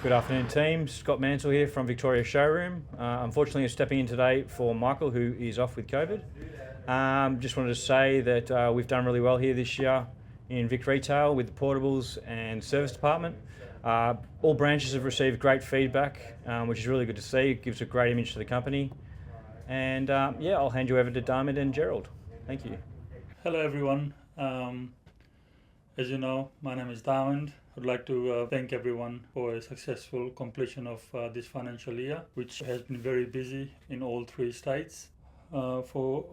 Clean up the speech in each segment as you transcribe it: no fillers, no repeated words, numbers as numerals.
Good afternoon, team. Scott Mansell here from Victoria Showroom. Unfortunately, I'm stepping in today for Michael, who is off with COVID. Just wanted to say that we've done really well here this year in Vic Retail with the portables and service department. All branches have received great feedback, which is really good to see. It gives a great image to the company. And I'll hand you over to Diamond and Gerald. Thank you. Hello everyone. As you know, my name is Diamond. I'd like to thank everyone for a successful completion of this financial year, which has been very busy in all three states. For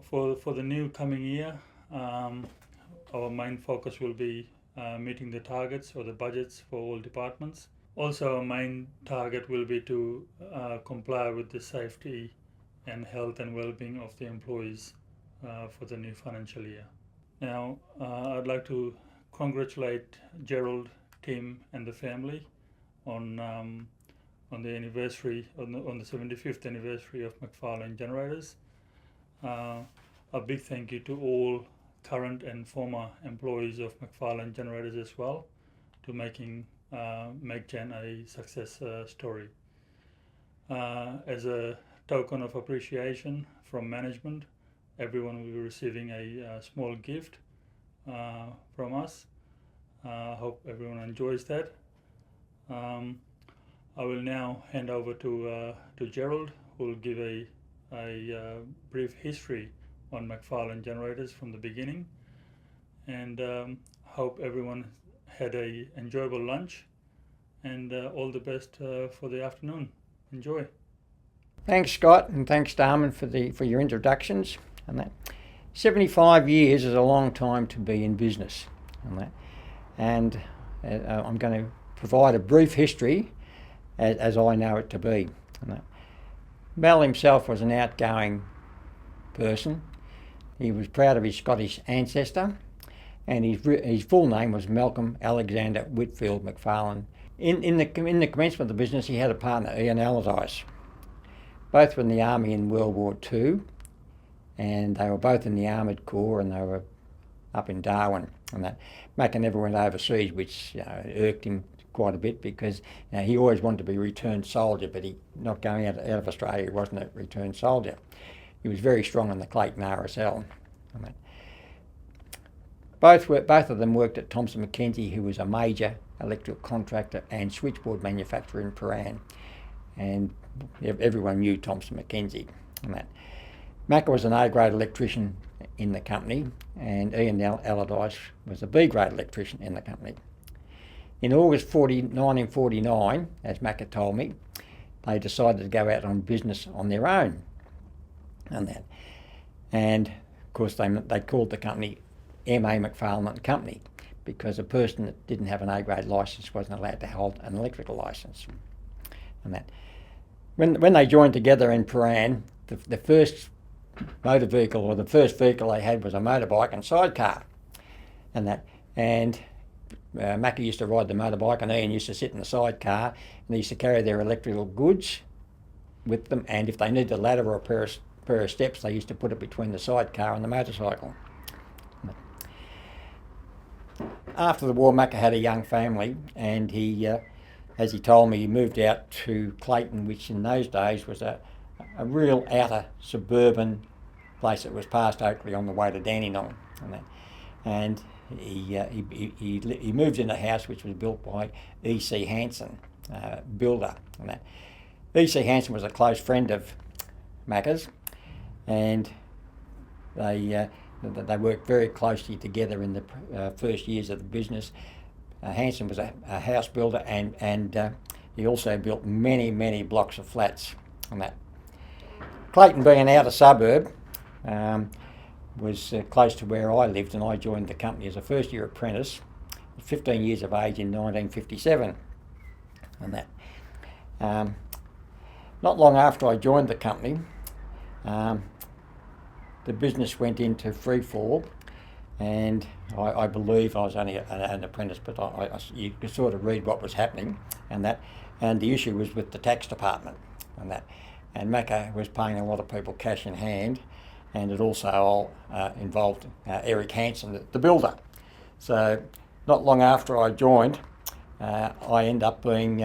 the new coming year, our main focus will be meeting the targets or the budgets for all departments. Also, our main target will be to comply with the safety and health and well-being of the employees for the new financial year. Now, I'd like to congratulate Gerald, Tim, and the family on the anniversary, on the 75th anniversary of McFarlane Generators. A big thank you to all current and former employees of McFarlane Generators as well, to making McGen a success story. As a token of appreciation from management, everyone will be receiving a small gift from us. I hope everyone enjoys that. I will now hand over to Gerald, who will give a brief history on McFarlane Generators from the beginning, and hope everyone had a enjoyable lunch, and all the best for the afternoon. Enjoy. Thanks, Scott, and thanks, Diamond, for your introductions. And that 75 years is a long time to be in business. And I'm going to provide a brief history as I know it to be. Mel himself was an outgoing person. He was proud of his Scottish ancestor, and his full name was Malcolm Alexander Whitfield McFarlane. In the commencement of the business, he had a partner, Ian Allardyce. Both were in the army in World War II, and they were both in the Armoured Corps, and they were up in Darwin. And that Macca never went overseas, which irked him quite a bit, because he always wanted to be a returned soldier, but he not going out of Australia, he wasn't a returned soldier. He was very strong in the Clayton RSL. Both of them worked at Thomson McKenzie, who was a major electrical contractor and switchboard manufacturer in Prahran, and everyone knew Thomson McKenzie. Macca was an A-grade electrician in the company, and Ian Allardyce was a B-grade electrician in the company. In August 1949, as Macca told me, they decided to go out on business on their own. And of course they called the company M.A. McFarlane Company, because a person that didn't have an A-grade licence wasn't allowed to hold an electrical licence. When they joined together in Prahran, the first motor vehicle, or the first vehicle they had, was a motorbike and sidecar. Macca used to ride the motorbike, and Ian used to sit in the sidecar, and they used to carry their electrical goods with them, and if they needed a ladder or a pair of steps, they used to put it between the sidecar and the motorcycle. After the war, Macca had a young family, and he, as he told me, he moved out to Clayton, which in those days was a real outer suburban place that was past Oakley on the way to Dandenong. And he moved in a house which was built by E.C. Hansen, builder. E.C. Hansen was a close friend of Macca's, and they worked very closely together in the first years of the business. Hansen was a house builder, and he also built many blocks of flats on that. Clayton, being an outer suburb, was close to where I lived, and I joined the company as a first-year apprentice, 15 years of age in 1957. Not long after I joined the company, the business went into free fall, and I believe I was only an apprentice, but you could sort of read what was happening, and the issue was with the tax department, and Macca was paying a lot of people cash in hand, and it also involved Eric Hansen, the builder. So not long after I joined, I ended up being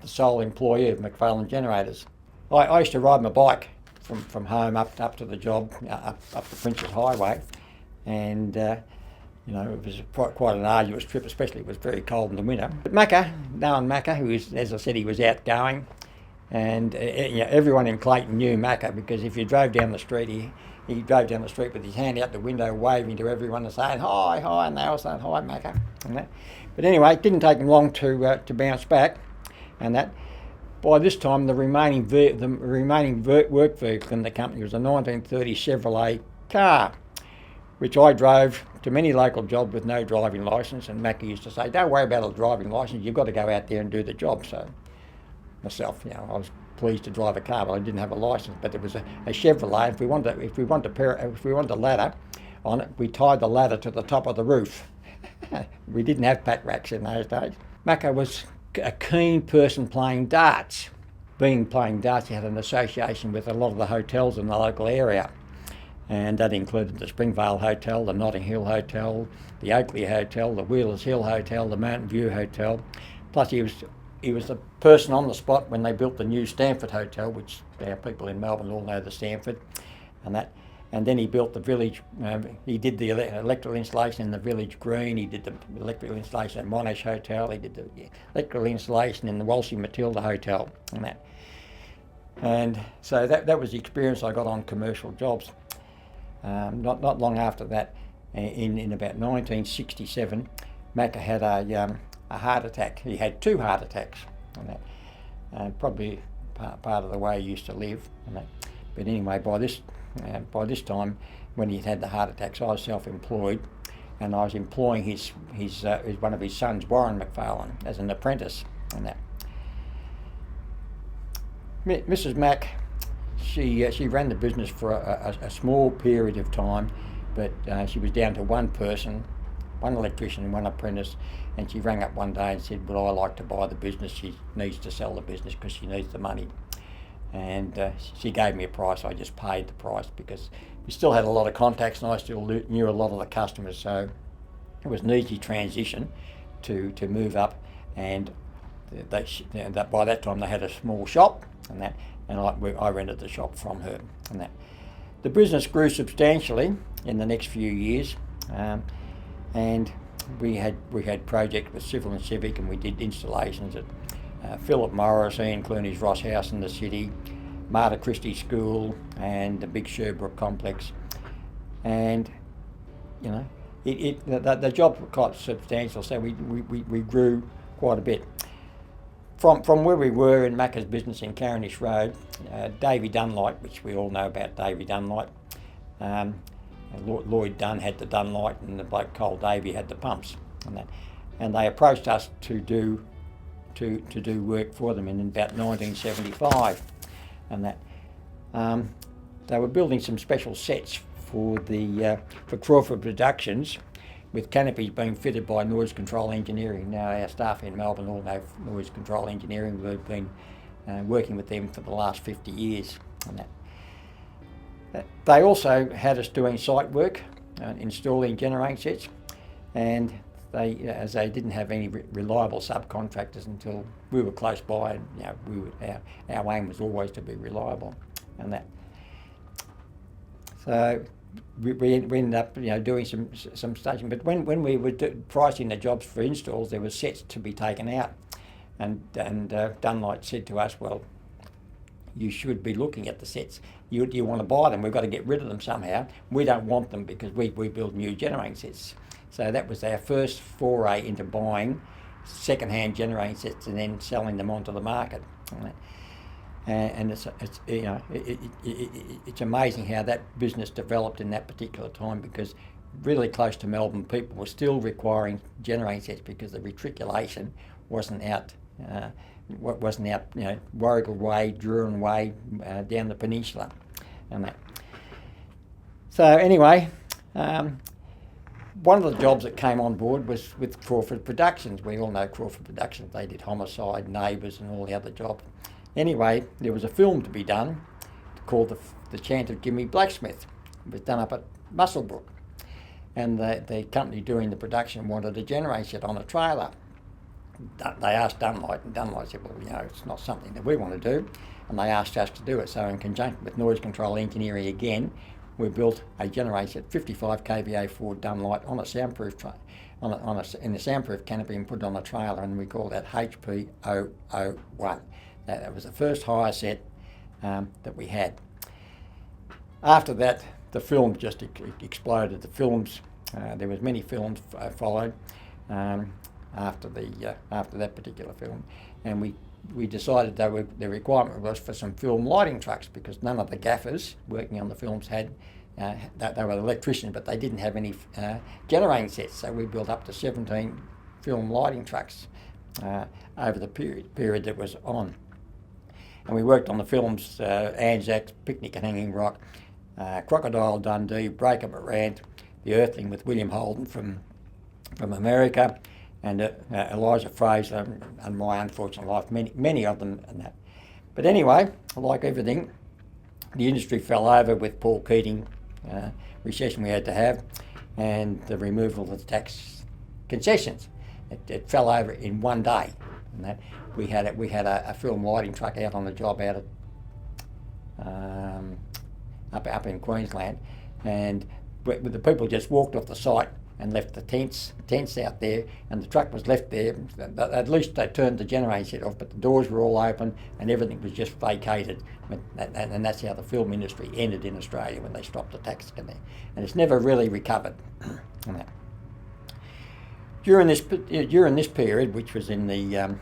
the sole employee of McFarlane Generators. I used to ride my bike from home up to the job, up the Princes Highway, and you know, it was quite an arduous trip, especially it was very cold in the winter. But Macca, knowing Macca, who is, as I said, he was outgoing, and you know, everyone in Clayton knew Macca, because if you drove down the street, he drove down the street with his hand out the window waving to everyone and saying hi, hi, and they all saying hi, Macca. And that. But anyway, it didn't take him long to bounce back, and that. By this time, the remaining work vehicle in the company was a 1930 Chevrolet car, which I drove to many local jobs with no driving licence, and Macca used to say, don't worry about a driving licence, you've got to go out there and do the job. So myself, you know, I was pleased to drive a car, but I didn't have a licence. But it was a Chevrolet. If we wanted a ladder on it, we tied the ladder to the top of the roof. We didn't have pack racks in those days. Macca was a keen person playing darts. Playing darts, he had an association with a lot of the hotels in the local area, and that included the Springvale Hotel, the Notting Hill Hotel, the Oakley Hotel, the Wheelers Hill Hotel, the Mountain View Hotel. Plus he was the person on the spot when they built the new Stanford Hotel, which our people in Melbourne all know the Stanford, and that. And then he built the village, he did the electrical installation in the Village Green, he did the electrical installation at Monash Hotel, he did the electrical installation in the Walshy Matilda Hotel, and that. And so that was the experience I got on commercial jobs. Not long after that, in about 1967, Macca had a heart attack. He had 2 heart attacks, and that. Probably part of the way he used to live, and that. But anyway, by this time, when he had the heart attacks, I was self-employed, and I was employing one of his sons, Warren McFarlane, as an apprentice, and that. Mrs. Mack, she ran the business for a small period of time, but she was down to one person, one electrician and one apprentice, and she rang up one day and said, would I like to buy the business? She needs to sell the business because she needs the money. And she gave me a price. I just paid the price because we still had a lot of contacts and I still knew a lot of the customers, so it was an easy transition to move up. And by that time they had a small shop, and I rented the shop from her, and that. The business grew substantially in the next few years, and we had projects with Civil and Civic, and we did installations at Philip Morris, Ian Clooney's Ross House in the city, Marta Christie School, and the big Sherbrooke complex. And you know, the job was quite substantial, so we grew quite a bit. From where we were in Macca's business in Carinish Road, Davey Dunlight, which we all know about Davey Dunlight, Lloyd Dunn had the Dunlight, and the bloke Cole Davey had the pumps, and they approached us to do work for them in about 1975, and that. They were building some special sets for Crawford Productions, with canopies being fitted by Noise Control Engineering. Now our staff in Melbourne all know Noise Control Engineering. We've been working with them for the last 50 years on that. They also had us doing site work, installing generating sets, and as they didn't have any reliable subcontractors until we were close by, and you know, our aim was always to be reliable, and that. So we ended up, doing some staging. But when we were pricing the jobs for installs, there were sets to be taken out, and Dunlight said to us, well, you should be looking at the sets. You want to buy them? We've got to get rid of them somehow. We don't want them because we build new generating sets. So that was our first foray into buying second-hand generating sets and then selling them onto the market. And it's amazing how that business developed in that particular time, because really close to Melbourne, people were still requiring generating sets because the matriculation wasn't out. Warrigal Way, Drurin Way, down the peninsula, and that. So anyway, one of the jobs that came on board was with Crawford Productions. We all know Crawford Productions. They did Homicide, Neighbours, and all the other jobs. Anyway, there was a film to be done called The Chant of Jimmy Blacksmith. It was done up at Muswellbrook, and the company doing the production wanted a generator set on a trailer. they asked Dunlite, and Dunlite said, well, it's not something that we want to do, and they asked us to do it. So in conjunction with noise control engineering again, we built a generator at 55 kVA for Dunlite on a soundproof in the soundproof canopy and put it on a trailer, and we called that HP001. That was the first hire set that we had. After that, the films just exploded. The films, there was many films followed after that particular film, and we decided that the requirement was for some film lighting trucks, because none of the gaffers working on the films had. They were electricians, but they didn't have any generating sets. So we built up to 17 film lighting trucks over the period that was on. And we worked on the films Anzac, Picnic at Hanging Rock, Crocodile Dundee, Breaker Morant, The Earthling with William Holden from America, and Elijah Fraser and My Unfortunate Life, many of them and that. But anyway, like everything, the industry fell over with Paul Keating, recession we had to have, and the removal of the tax concessions. It fell over in one day, and that we had a film lighting truck out on the job out at up in Queensland, and the people just walked off the site and left the tents out there, and the truck was left there. At least they turned the generator set off, but the doors were all open and everything was just vacated. And that's how the film industry ended in Australia, when they stopped the tax in there. And it's never really recovered. During this period, which was in the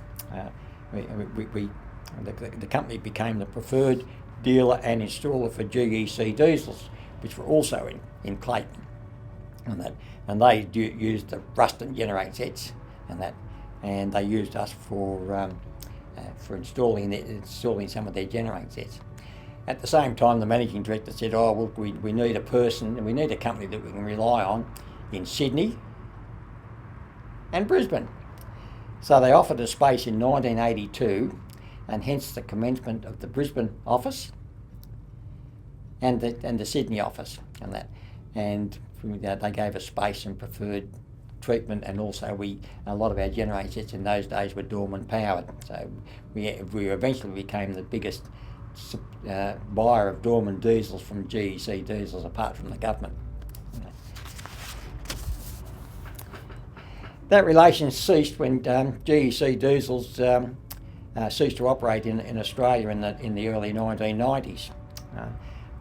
company became the preferred dealer and installer for GEC diesels, which were also in Clayton. And they used the Ruston generating sets and they used us for installing some of their generating sets. At the same time, the managing director said, "Oh, well, we need a person, and we need a company that we can rely on in Sydney and Brisbane." So they offered us space in 1982, and hence the commencement of the Brisbane office and the Sydney office and they gave us space and preferred treatment, and also a lot of our generating sets in those days were Dorman powered. So we eventually became the biggest buyer of Dorman diesels from GEC diesels, apart from the government. That relation ceased when GEC diesels ceased to operate in Australia in the early 1990s.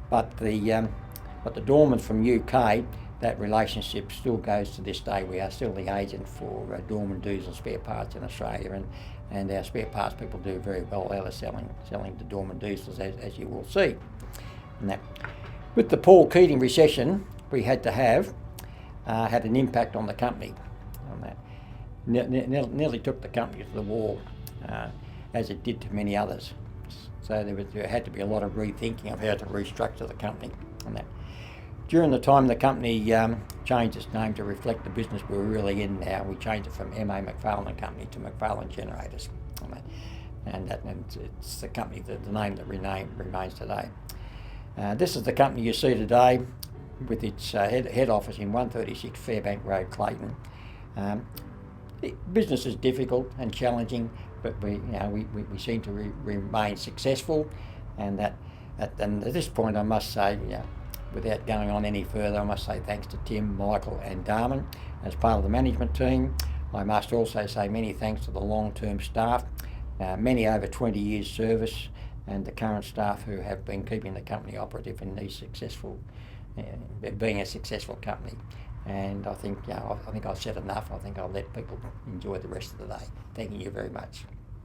But the Dorman from UK, that relationship still goes to this day. We are still the agent for Dorman diesel spare parts in Australia, and our spare parts people do very well out of selling the Dorman diesels, as you will see. And with the Paul Keating recession, we had to have had an impact on the company. Nearly took the company to the wall, as it did to many others. So there had to be a lot of rethinking of how to restructure the company on that. During the time the company changed its name to reflect the business we were really in now, we changed it from M.A. McFarlane Company to McFarlane Generators. And it's the company, the name that remains today. This is the company you see today, with its head office in 136 Fairbank Road, Clayton. Business is difficult and challenging, but we seem to remain successful, and at this point I must say, without going on any further, I must say thanks to Tim, Michael and Darman as part of the management team. I must also say many thanks to the long-term staff, many over 20 years service, and the current staff who have been keeping the company operative in these being a successful company. And I think I've said enough. I think I'll let people enjoy the rest of the day. Thank you very much.